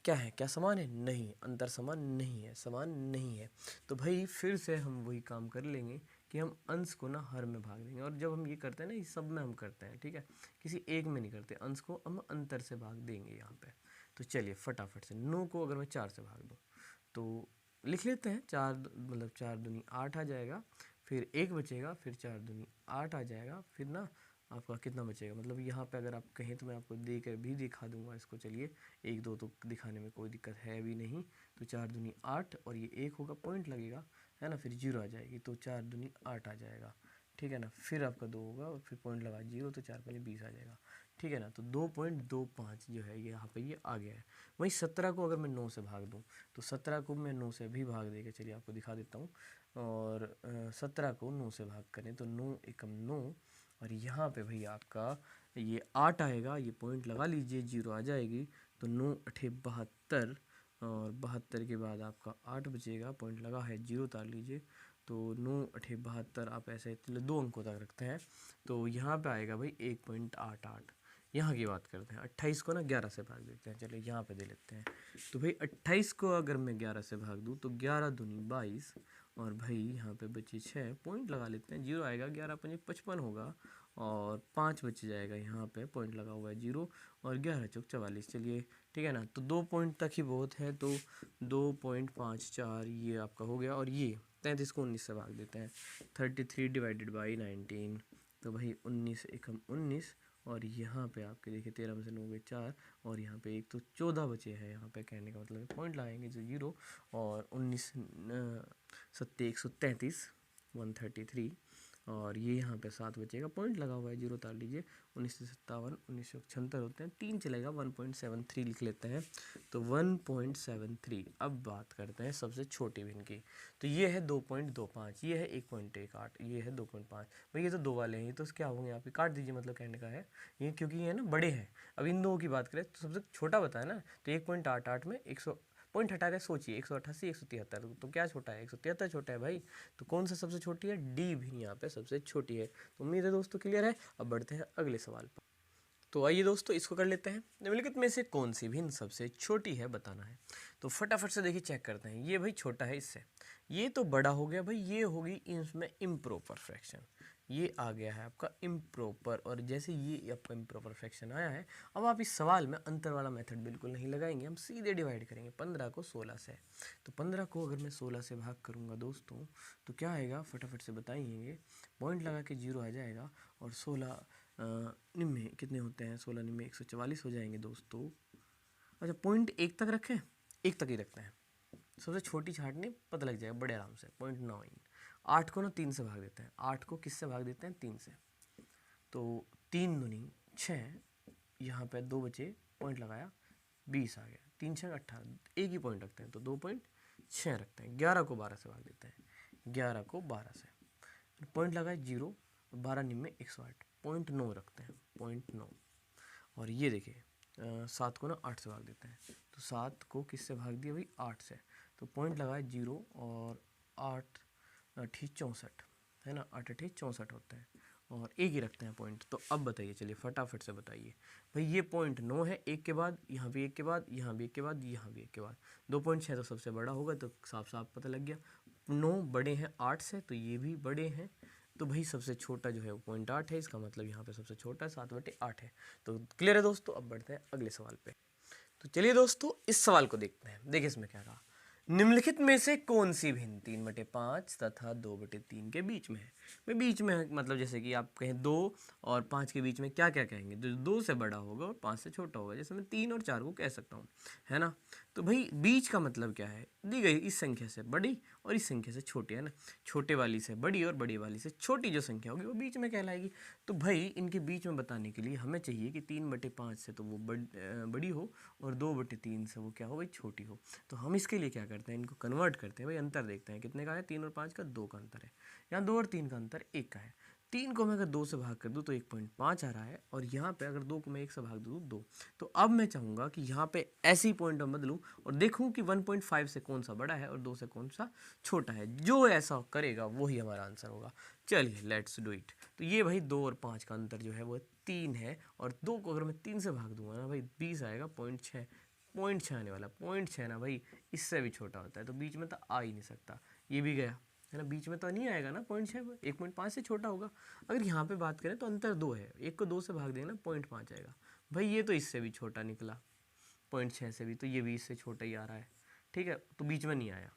क्या है, क्या समान है, नहीं, अंतर समान नहीं है, समान नहीं है। तो भाई फिर से हम वही काम कर लेंगे कि हम अंश को ना हर में भाग देंगे। और जब हम ये करते हैं ना, ये सब में हम करते हैं, ठीक है, किसी एक में नहीं करते। अंश को हम अंतर से भाग देंगे यहाँ पे। तो चलिए फटाफट से 9 को अगर मैं 4 से भाग दूँ तो लिख लेते हैं, 4 मतलब 4 दूनी 8 आ जाएगा, फिर 1 बचेगा, फिर 4 दूनी 8 आ जाएगा, फिर ना आपका कितना बचेगा, मतलब यहाँ पे अगर आप कहें तो मैं आपको दे कर भी दिखा दूंगा इसको। चलिए 1 2 तो दिखाने में कोई दिक्कत है भी नहीं। तो 4 दूनी 8, और ये 1 होगा, पॉइंट लगेगा, है ना, फिर 0 आ जाएगी। तो 4 दूनी 8 आ जाएगा, ठीक है ना। फिर आपका 2 होगा, और फिर पॉइंट लगा 0, तो 4 पहले 20 आ जाएगा, ठीक है ना। तो 2.25 जो है ये यहाँ पे ये आ गया है। वहीं 17 को अगर मैं 9 से भाग दूँ तो 17 को मैं 9 से भी भाग देगा, चलिए आपको दिखा देता हूँ। और 17 को 9 से भाग करें तो 9 एकम 9, और यहाँ पे भैया आपका ये 8 आएगा, ये पॉइंट लगा लीजिए, 0 आ जाएगी। तो 9 8 72, और 72 के बाद आपका 8 बचेगा, पॉइंट लगा है, 0 उतार लीजिए। तो 9 8 72 आप ऐसे 2 अंकों तक रखते हैं। तो यहाँ पे आएगा भाई 1.88। यहाँ की बात करते हैं। 28 को ना 11 से भाग देते हैं, चलिए यहाँ पे दे लेते हैं। तो भाई 28 को अगर मैं 11 से भाग दूँ तो 11 दूनी 22, और भाई यहाँ पे बची 6, पॉइंट लगा लेते हैं, 0 आएगा, 11 5 55 होगा, और 5 बच जाएगा, यहाँ पे पॉइंट लगा हुआ है 0, और 11 चौक 44, चलिए ठीक है ना। तो 2 पॉइंट तक ही बहुत है, तो 2.54 ये आपका हो गया। और ये 33 को 19 से भाग देते हैं, 33 डिवाइडेड बाई 19, तो भाई 19 एकम 19, और यहाँ पे आपके देखिए 13 में से 9 गए 4, और यहाँ पे एक तो 14 बचे हैं। यहाँ पे कहने का मतलब पॉइंट लगाएंगे जो 0, और 19 सत्ते 133 133, और ये यहाँ पे 7 बचेगा, पॉइंट लगा हुआ है, 0 उतार लीजिए। 1957 1976 होते हैं, 3 चलेगा, 1.73 लिख लेते हैं। तो 1.73। अब बात करते हैं सबसे छोटी भिन्न की। तो ये है 2.25, ये है 1.18, ये है 2.5। भाई ये तो 2 वाले हैं, ये तो क्या होंगे आपके, काट दीजिए, मतलब कहने का है ये, क्योंकि ये ना बड़े हैं। अब इन दो की बात करें तो सबसे छोटा बताया ना, तो 1.88 में 100 पॉइंट हटा के सोचिए, 188 173, तो क्या छोटा है, 173 छोटा है भाई। तो कौन सा सबसे छोटी है, डी भी यहाँ पे सबसे छोटी है। तो उम्मीद है दोस्तों क्लियर है। अब बढ़ते हैं अगले सवाल पर। तो आइए दोस्तों इसको कर लेते हैं। निम्नलिखित में से कौन सी भिन्न सबसे छोटी है बताना है। तो फटाफट से देखिए चेक करते हैं। ये भाई छोटा है इससे, ये तो बड़ा हो गया भाई, ये होगी इसमें इम्प्रॉपर फ्रैक्शन, ये आ गया है आपका इम्प्रॉपर। और जैसे ये आपका इम्प्रॉपर फ्रैक्शन आया है, अब आप इस सवाल में अंतर वाला मेथड बिल्कुल नहीं लगाएंगे, हम सीधे डिवाइड करेंगे 15 को 16 से। तो 15 को अगर मैं 16 से भाग करूँगा दोस्तों तो क्या आएगा, फटाफट से बताइए। पॉइंट लगा के 0 आ जाएगा, और 16 निम्न कितने होते हैं, 16 निम्न 144 हो जाएंगे दोस्तों। अच्छा, पॉइंट 1 तक रखें, 1 तक ही रखते हैं, सबसे छोटी छाटनी पता लग जाएगा बड़े आराम से। 0.9। 8 को ना 3 से भाग देते हैं, 8 को किससे भाग देते हैं, 3 से। तो 3 दूनी 6, यहाँ पे 2 बचे, पॉइंट लगाया 20 आ गया, 3 6 18, एक ही पॉइंट रखते हैं तो 2.6 रखते हैं। 11 को 12 से भाग देते हैं, 11 को 12 से, पॉइंट लगाए 0, 12 निम्न 108, 0.9 रखते हैं, 0.9। और ये देखिए 7 को ना 8 से भाग देते हैं, तो 7 को किससे भाग दिया भाई, 8 से। तो पॉइंट लगाए 0 और 8 8 64 है ना, 8 8 64 होते हैं, और एक ही रखते हैं पॉइंट। तो अब बताइए, चलिए फटाफट से बताइए भाई, ये 0.9 है, एक के बाद यहाँ भी एक के बाद, यहाँ भी एक के बाद, यहाँ भी एक के बाद, 2.6 तो सबसे बड़ा होगा, तो साफ साफ पता लग गया। 9 बड़े हैं 8 से, तो ये भी बड़े हैं, तो भाई सबसे छोटा जो है वो 0.8 है, इसका मतलब यहाँ पे सबसे छोटा 7/8 है। तो क्लियर है दोस्तों, अब बढ़ते हैं अगले सवाल पे। तो चलिए दोस्तों इस सवाल को देखते हैं। देखिए इसमें क्या कहा, निम्नलिखित में से कौन सी भिन्न 3/5 तथा 2/3 के बीच में है। मैं बीच में है, मतलब जैसे कि आप कहें 2 और 5 के बीच में क्या क्या कहेंगे, जो 2 से बड़ा होगा और 5 से छोटा होगा, जैसे मैं 3 और 4 को कह सकता हूँ, है ना। तो भाई बीच का मतलब क्या है, दी गई इस संख्या से बड़ी और इस संख्या से छोटी, है ना। छोटे वाली से बड़ी और बड़ी वाली से छोटी जो संख्या होगी वो बीच में कहलाएगी। तो भाई इनके बीच में बताने के लिए हमें चाहिए कि 3/5 से तो वो बड़ी हो, और 2/3 से वो क्या हो भाई, छोटी हो। तो हम इसके लिए क्या करते हैं, इनको कन्वर्ट करते हैं भाई, अंतर देखते हैं कितने का है, 3 और 5 का 2 का अंतर है, यहाँ 2 और 3 का अंतर 1 का है। 3 को मैं अगर 2 से भाग कर दूँ तो 1.5 आ रहा है, और यहाँ पे अगर 2 को मैं 1 से भाग दूँ 2। तो अब मैं चाहूँगा कि यहाँ पे ऐसी पॉइंट में बदलूँ और देखूँ कि 1.5 से कौन सा बड़ा है और 2 से कौन सा छोटा है। जो ऐसा करेगा वही हमारा आंसर होगा। चलिए लेट्स डू इट। तो ये भाई 2 और 5 का अंतर जो है वो 3 है, और 2 को अगर मैं 3 से भाग दूंगा ना भाई 20 आएगा, 0.6, 0.6 आने वाला, 0.6 ना भाई इससे भी छोटा होता है, तो बीच में तो आ ही नहीं सकता। ये भी गया है ना, बीच में तो नहीं आएगा ना 0.6, 1.5 से छोटा होगा। अगर यहाँ पे बात करें तो अंतर 2 है, 1 को 2 से भाग देंगे ना 0.5 आएगा। भाई ये तो इससे भी छोटा निकला, 0.6 से भी, तो ये भी इससे छोटा ही आ रहा है, ठीक है, तो बीच में नहीं आया।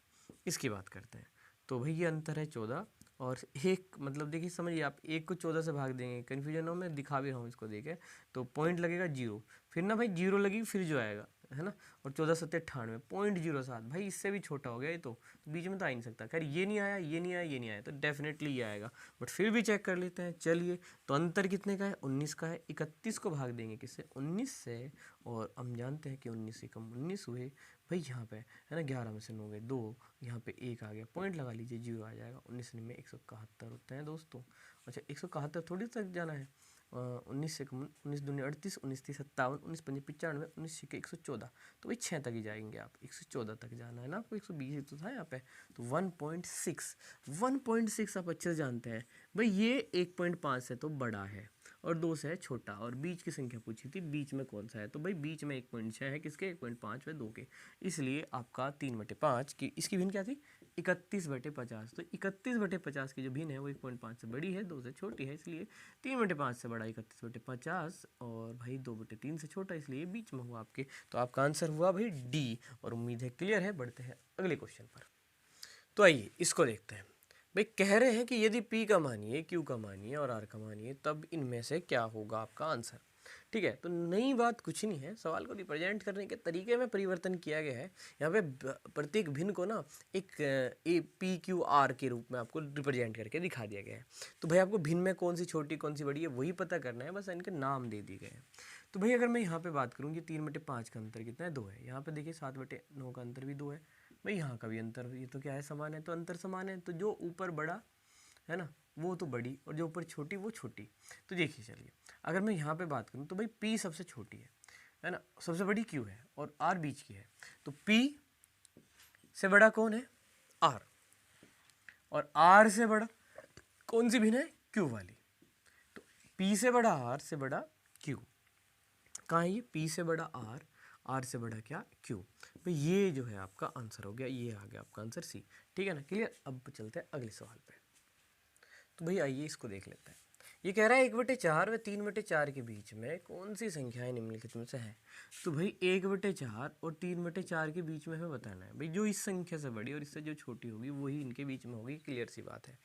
इसकी बात करते हैं, तो भाई ये अंतर है 14, और एक मतलब देखिए समझिए, आप 1 को 14 से भाग देंगे, कन्फ्यूजन हो, मैं दिखा भी रहा हूँ इसको देखे, तो पॉइंट लगेगा 0, फिर ना भाई 0 लगी फिर जो आएगा, है ना, और 14 7 98, 0.07, भाई इससे भी छोटा हो गया ये तो बीच में तो आ ही नहीं सकता। खैर ये नहीं आया, ये नहीं आया, ये नहीं आया, तो डेफिनेटली ये आएगा, बट फिर भी चेक कर लेते हैं। चलिए, तो अंतर कितने का है, 19 का है। 31 को भाग देंगे किससे, 19 से, और हम जानते हैं कि 19 से कम 19 हुए, भाई यहाँ पे है ना 11 में से 9 गए 2, यहाँ पे 1 आ गया, पॉइंट लगा लीजिए 0 आ जाएगा। 19 में 171 होते हैं दोस्तों। अच्छा 171 थोड़ी तक जाना है, 19 से कम 19 दूनी 38, 19 30 57, 19 पंजे 95, 19 के 114, तो भाई 6 तक ही जाएंगे आप, 114 तक जाना है ना आपको, 120 तो था यहाँ पे, तो 1.6 आप अच्छे से जानते हैं भाई, ये 1.5 से तो बड़ा है और 2 से है छोटा, और बीच की संख्या पूछी थी, बीच में कौन सा है, तो भाई बीच में 1.6 है किसके, 1.5 व 2 के, इसलिए आपका 3/5 की इसकी भिन्न क्या थी, 31/50। तो 31/50 की जो भिन्न है वो 1.5 से बड़ी है, 2 से छोटी है, इसलिए 3/5 से बड़ा 31/50, और भाई 2/3 से छोटा, इसलिए बीच में हुआ आपके। तो आपका आंसर हुआ भाई डी, और उम्मीद है क्लियर है। बढ़ते हैं अगले क्वेश्चन पर। तो आइए इसको देखते हैं। भाई कह रहे हैं कि यदि P का मानिए, Q का मानिए और R का मानिए, तब इनमें से क्या होगा आपका आंसर। ठीक है, तो नई बात कुछ नहीं है, सवाल को रिप्रेजेंट करने के तरीके में परिवर्तन किया गया है। यहाँ पे प्रत्येक भिन्न को ना एक PQR के रूप में आपको रिप्रेजेंट करके दिखा दिया गया है। तो भाई आपको भिन्न में कौन सी छोटी कौन सी बड़ी है वही पता करना है, बस इनके नाम दे दिए गए हैं। तो भाई अगर मैं यहाँ पे बात करूँ कि 3/5 का अंतर कितना है, 2 है। यहाँ पे देखिए 7/9 का अंतर भी 2 है। भाई यहाँ का भी अंतर, ये तो क्या है, समान है, तो अंतर समान है, तो जो ऊपर बड़ा है ना वो तो बड़ी, और जो ऊपर छोटी वो छोटी। तो देखिए चलिए, अगर मैं यहाँ पे बात करूँ तो भाई P सबसे छोटी है ना, सबसे बड़ी Q है, और R बीच की है। तो P से बड़ा कौन है, R, और R से बड़ा कौन सी भिन्न है, Q वाली। तो P से बड़ा R से बड़ा Q, कहाँ है ये, P से बड़ा R, R से बड़ा क्या, Q। तो ये जो है आपका आंसर हो गया, ये आ गया आपका आंसर C। ठीक है ना, क्लियर। अब चलते हैं अगले सवाल पे। तो भाई आइए इसको देख लेते हैं। ये कह रहा है 1/4 व 3/4 के बीच में कौन सी संख्याएं निम्नलिखित में से है। तो भाई 1/4 और 3/4 के बीच में हमें बताना है भाई, जो इस संख्या से बड़ी और इससे जो छोटी होगी वही इनके बीच में होगी, क्लियर सी बात है।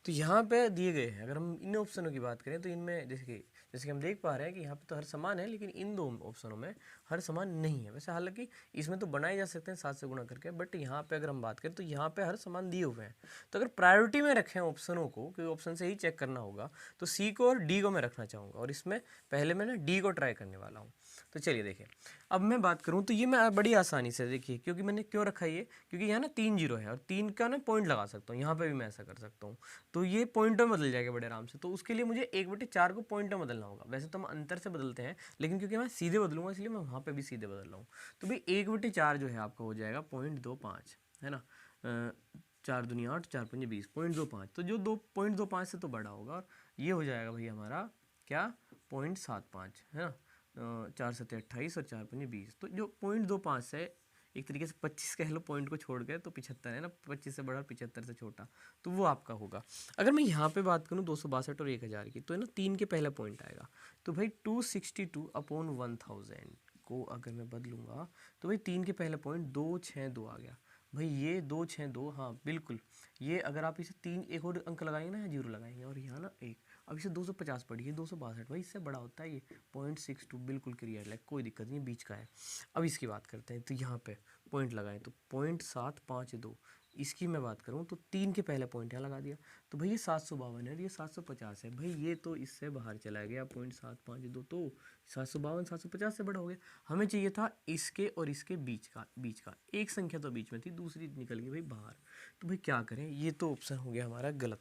तो यहाँ पे दिए गए हैं, अगर हम इन ऑप्शनों की बात करें तो इनमें जैसे कि हम देख पा रहे हैं कि यहाँ पे तो हर समान है, लेकिन इन दो ऑप्शनों में हर समान नहीं है। वैसे हालांकि इसमें तो बनाए जा सकते हैं 7 से गुणा करके, बट यहाँ पे अगर हम बात करें तो यहाँ पे हर समान दिए हुए हैं। तो अगर प्रायोरिटी में रखें ऑप्शनों को, क्योंकि ऑप्शन से ही चेक करना होगा, तो सी को और डी को मैं रखना चाहूँगा, और इसमें पहले मैं ना डी को ट्राई करने वाला हूँ। तो चलिए देखिए, अब मैं बात करूँ तो ये मैं बड़ी आसानी से देखिए, क्योंकि मैंने क्यों रखा ये, क्योंकि यहाँ ना 3 जीरो है और 3 का ना पॉइंट लगा सकता हूँ, यहाँ पे भी मैं ऐसा कर सकता हूँ। तो ये पॉइंटों में बदल जाएगा बड़े आराम से। तो उसके लिए मुझे 1/4 को पॉइंट में बदलना होगा। वैसे तो हम अंतर से बदलते हैं, लेकिन क्योंकि मैं सीधे बदलूंगा इसलिए मैं वहाँ पे भी सीधे बदल रहा हूँ। तो भाई 1/4 जो है आपका हो जाएगा 0.25, है ना। 4 दूनी 8, 4 पंजे 20, 0.25। तो जो 2.25 से तो बड़ा होगा, और ये हो जाएगा भाई हमारा क्या, 0.75, है ना। 4 सत्ते 28 और 4 पंजे 20। तो जो 0.25 है, एक तरीके से 25 कह लो पॉइंट को छोड़ के, तो 75 है ना, 25 से बड़ा और 75 से छोटा, तो वो आपका होगा। अगर मैं यहाँ पे बात करूँ 262 और 1000 की, तो है ना 3 के पहला पॉइंट आएगा। तो भाई 262/1000 को अगर मैं बदलूंगा तो भाई 3 के पहले पॉइंट 262 आ गया। भाई ये 262, हाँ बिल्कुल। ये अगर आप इसे 3 एक और अंक लगाएंगे ना, यहाँ जीरो लगाएंगे और यहाँ ना एक, अब इसे 250 पढ़िए, 262 भाई इससे बड़ा होता है ये 0.62, बिल्कुल क्लियर है, कोई दिक्कत नहीं, बीच का है। अब इसकी बात करते हैं, तो यहाँ पे पॉइंट लगाएं तो 0.752। इसकी मैं बात करूँ तो 3 के पहले पॉइंट यहाँ लगा दिया, तो भाई ये 752 है और ये 750 है। भाई ये तो इससे बाहर चला गया 0.752, तो 752 750 से बड़ा हो गया। हमें चाहिए था इसके और इसके बीच का एक संख्या तो बीच में थी, दूसरी निकल गई भाई बाहर। तो भाई क्या करें, ये तो ऑप्शन हो गया हमारा गलत।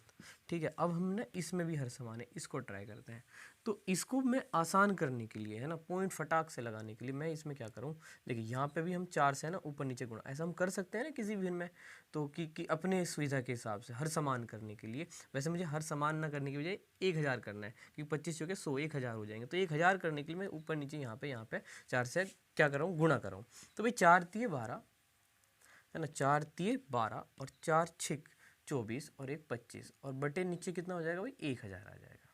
ठीक है, अब हमने इसमें भी हर समान है, इसको ट्राई करते हैं। तो इसको मैं आसान करने के लिए, है ना, पॉइंट फटाक से लगाने के लिए मैं इसमें क्या करूं, देखिए यहाँ पे भी हम 4 से है ना ऊपर नीचे गुणा, ऐसा हम कर सकते हैं ना किसी भी में। तो कि अपने सुविधा के हिसाब से हर समान करने के लिए, वैसे मुझे हर समान ना करने की बजाय 1000 करना है, क्योंकि 25 चौके 100, 1000 हो जाएंगे। तो 1000 करने के लिए मैं ऊपर नीचे यहाँ पे 4 से क्या कर रहा हूँ, गुणा कर रहा हूँ। तो भाई 4 तिये 12, है ना, 4 तिये 12 और 4 छिक 24 और 1 25, और बटे नीचे कितना हो जाएगा भाई, 1000 आ जाएगा।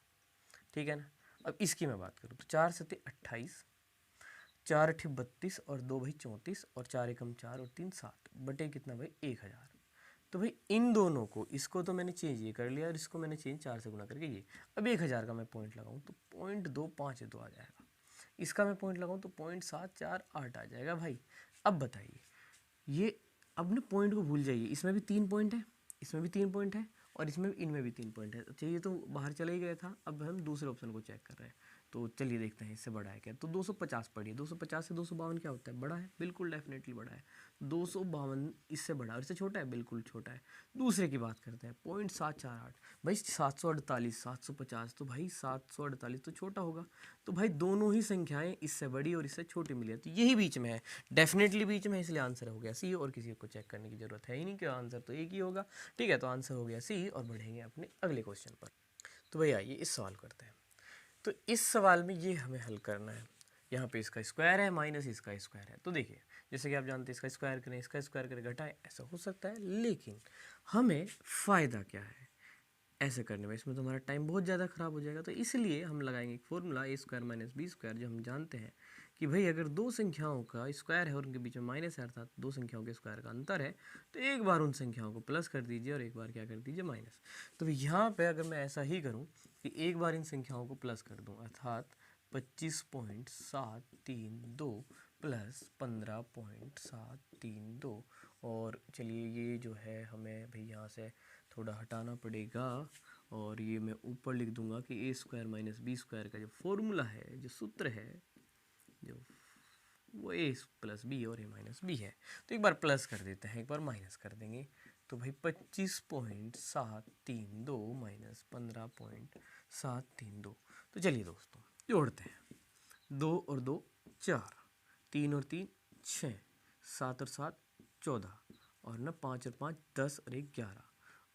ठीक है ना। अब इसकी मैं बात करूँ तो 4 सत्ते 28, 4 अठे 32 और 2 भाई 34 और 4 एकम 4 और 3 7, बटे कितना भाई 1000। तो भाई इन दोनों को, इसको तो मैंने चेंज ये कर लिया और इसको मैंने चेंज 4 से गुणा करके ये। अब 1000 का मैं पॉइंट लगाऊं तो 0.252 आ जाएगा। इसका मैं पॉइंट लगाऊं तो 0.748 आ जाएगा भाई। अब बताइए, ये अब ना पॉइंट को भूल जाइए, इसमें भी 3 पॉइंट है, इसमें भी 3 पॉइंट है, और इसमें इनमें भी 3 पॉइंट है। अच्छा ये तो बाहर चला ही गया था, अब हम दूसरे ऑप्शन को चेक कर रहे हैं। तो चलिए देखते हैं इससे बड़ा है क्या। तो 250 पढ़िए, 250 से 252 क्या होता है, बड़ा है, बिल्कुल डेफिनेटली बड़ा है। 252 इससे बड़ा और इससे छोटा है, बिल्कुल छोटा है। दूसरे की बात करते हैं 0.748, भाई 748 750, तो भाई 748 तो छोटा होगा। तो भाई दोनों ही संख्याएं इससे बड़ी और इससे छोटी मिली है, तो यही बीच में है, डेफिनेटली बीच में, इसलिए आंसर हो गया सी। और किसी को चेक करने की जरूरत है ही नहीं, कि आंसर तो एक ही होगा। ठीक है, तो आंसर हो गया सी, और बढ़ेंगे अपने अगले क्वेश्चन पर। तो भाई आइए इस सवाल करते हैं। तो इस सवाल में ये हमें हल करना है, यहाँ पे इसका स्क्वायर है माइनस इसका स्क्वायर है। तो देखिए, जैसे कि आप जानते हैं इसका स्क्वायर करें, इसका स्क्वायर करें, घटाएं, ऐसा हो सकता है, लेकिन हमें फ़ायदा क्या है ऐसे करने में, इसमें तो हमारा टाइम बहुत ज़्यादा ख़राब हो जाएगा। तो इसलिए हम लगाएंगे एक फॉर्मूला a² माइनस b², जो हम जानते हैं कि भाई अगर दो संख्याओं का स्क्वायर है और उनके बीच में माइनस है, अर्थात दो संख्याओं के स्क्वायर का अंतर है, तो एक बार उन संख्याओं को प्लस कर दीजिए और एक बार क्या कर दीजिए, माइनस। तो यहाँ पे अगर मैं ऐसा ही करूँ कि एक बार इन संख्याओं को प्लस कर दूँ, अर्थात 25.732 प्लस 15.732, और चलिए ये जो है हमें भाई यहाँ से थोड़ा हटाना पड़ेगा, और ये मैं ऊपर लिख दूंगा कि a² माइनस b² का जो फॉर्मूला है, जो सूत्र है, जो वो a प्लस बी और a माइनस बी है। तो एक बार प्लस कर देते हैं, एक बार माइनस कर देंगे। तो भाई 25.732 माइनस 15.732। तो चलिए दोस्तों जोड़ते हैं, 2 और 2 4, 3 और 3 6, 7 और 7 14, और ना 5 और 5 10 और 1 11,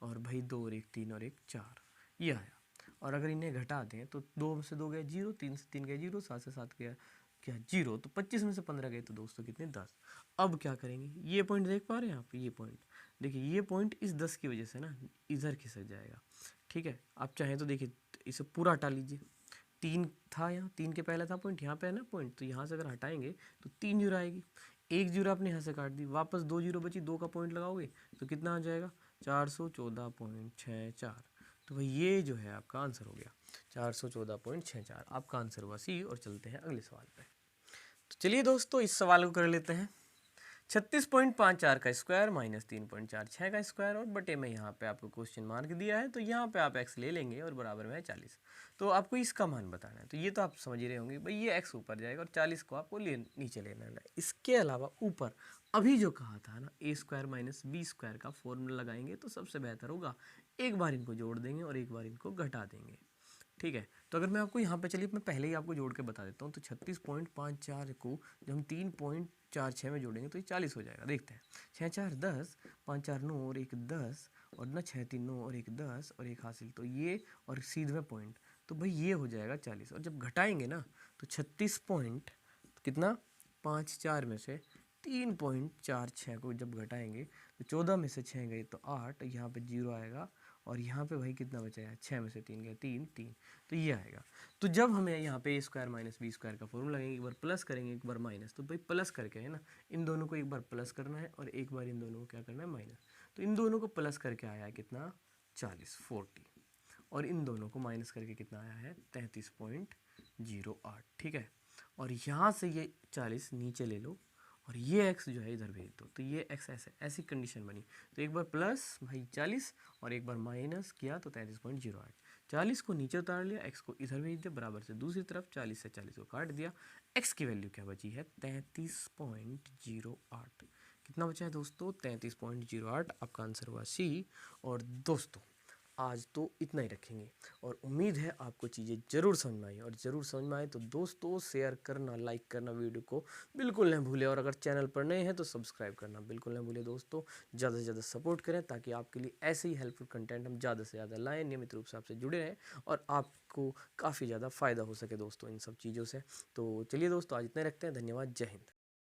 और भाई 2 और 1 3 और 1 4, ये आया। और अगर इन्हें घटा दें तो 2 में से 2 गए 0, 3 से 3 गए 0, 7 से 7 गया क्या 0, तो 25 में से 15 गए तो दोस्तों कितने 10। अब क्या करेंगे, ये पॉइंट देख पा रहे हैं आप, ये पॉइंट देखिए, ये पॉइंट इस 10 की वजह से ना इधर खिसक जाएगा। ठीक है। आप चाहें तो देखिए इसे पूरा हटा लीजिए, 3 था यहाँ, 3 के पहले था पॉइंट, यहाँ पे है ना पॉइंट, तो यहाँ से अगर हटाएंगे तो 3 जीरो आएगी, 1 जीरो आपने यहाँ से काट दी, वापस 2 जीरो बची, 2 का पॉइंट लगाओगे तो कितना आ जाएगा 414.64। तो भाई ये जो है आपका आंसर हो गया 414.64, आपका आंसर हुआ सी। और चलते हैं अगले सवाल पे। तो चलिए दोस्तों इस सवाल को कर लेते हैं। 36.54 का स्क्वायर माइनस 3.46 का स्क्वायर और बटे में यहाँ पे आपको क्वेश्चन मार्क दिया है, तो यहाँ पे आप x ले लेंगे और बराबर में है 40। तो आपको इसका मान बताना है। तो ये तो आप समझ ही रहे होंगे भाई ये x ऊपर जाएगा और 40 को आपको नीचे लेना है। इसके अलावा ऊपर अभी जो कहा था ना a square minus B square का फॉर्मूला लगाएंगे तो सबसे बेहतर होगा, एक बार इनको जोड़ देंगे और एक बार इनको घटा देंगे। ठीक है। तो अगर मैं आपको यहाँ पे, चलिए मैं पहले ही आपको जोड़ के बता देता हूँ। तो 36.54 को जब हम 3.46 में जोड़ेंगे तो ये 40 हो जाएगा। देखते हैं, 6 4 10, 5 4 9 और 1 10 और ना 6 3 9 और 1 10 और 1 हासिल, तो ये और सीधे में पॉइंट, तो भाई ये हो जाएगा 40। और जब घटाएंगे ना तो 36 पॉइंट कितना 5 4 में से 3.46 को जब घटाएंगे तो 14 में से 6 गए तो 8, यहाँ पे 0 आएगा और यहाँ पे भाई कितना बचेगा 6 में से 3 गया 3 3, तो ये आएगा। तो जब हमें यहाँ पे ए स्क्वायर माइनस बी स्क्वायर का फॉर्मूला लगेंगे, एक बार प्लस करेंगे एक बार माइनस, तो भाई प्लस करके है ना इन दोनों को एक बार प्लस करना है और एक बार इन दोनों को क्या करना है माइनस। तो इन दोनों को प्लस करके आया है कितना 40 और इन दोनों को माइनस करके कितना आया है 33.08। ठीक है। और यहाँ से ये 40 नीचे ले लो और ये x जो है इधर भेज दो, तो ये x ऐसी कंडीशन बनी। तो एक बार प्लस भाई 40 और एक बार माइनस किया तो 33.08। 40 को नीचे उतार लिया, x को इधर भेज दिया बराबर से दूसरी तरफ, 40 से 40 को काट दिया, x की वैल्यू क्या बची है 33.08। कितना बचा है दोस्तों 33.08, आपका आंसर हुआ सी। और दोस्तों आज तो इतना ही रखेंगे और उम्मीद है आपको चीज़ें ज़रूर समझ में आई, और ज़रूर समझ में आए तो दोस्तों शेयर करना, लाइक करना वीडियो को बिल्कुल नहीं भूलें, और अगर चैनल पर नए हैं तो सब्सक्राइब करना बिल्कुल नहीं भूलें। दोस्तों ज़्यादा से ज़्यादा सपोर्ट करें ताकि आपके लिए ऐसे ही हेल्पफुल कंटेंट हम ज़्यादा से ज़्यादा लाएँ, नियमित रूप से आपसे जुड़े रहें और आपको काफ़ी ज़्यादा फ़ायदा हो सके दोस्तों इन सब चीज़ों से। तो चलिए दोस्तों आज इतना रखते हैं, धन्यवाद, जय हिंद।